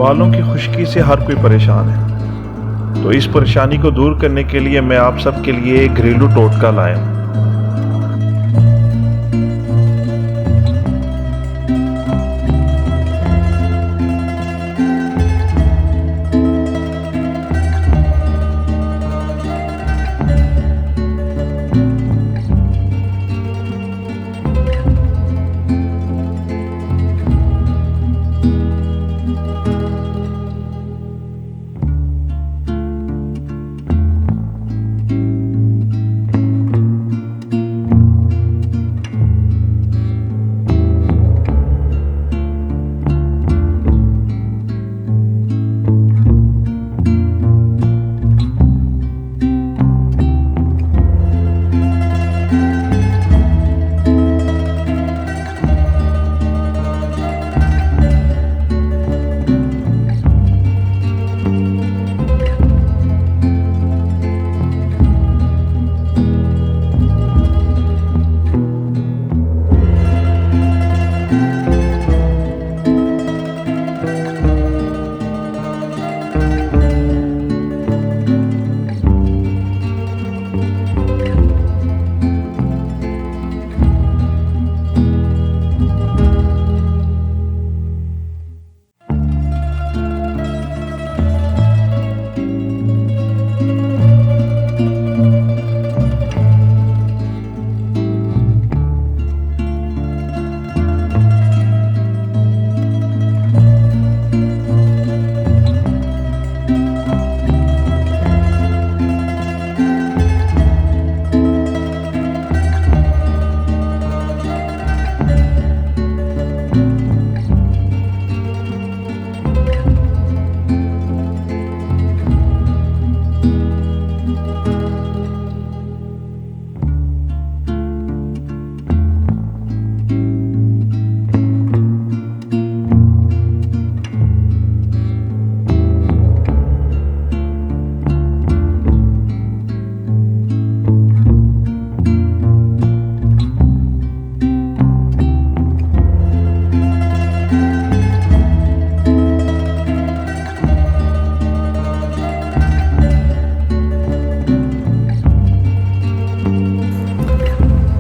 बालों की खुश्की से हर कोई परेशान है, तो इस परेशानी को दूर करने के लिए मैं आप सबके लिए एक घरेलू टोटका लाया हूं।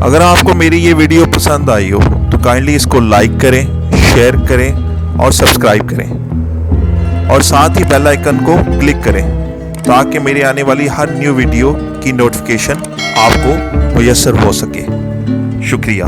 अगर आपको मेरी ये वीडियो पसंद आई हो तो काइंडली इसको लाइक करें, शेयर करें और सब्सक्राइब करें और साथ ही बेल आइकन को क्लिक करें ताकि मेरी आने वाली हर न्यू वीडियो की नोटिफिकेशन आपको मुयस्सर हो सके। शुक्रिया।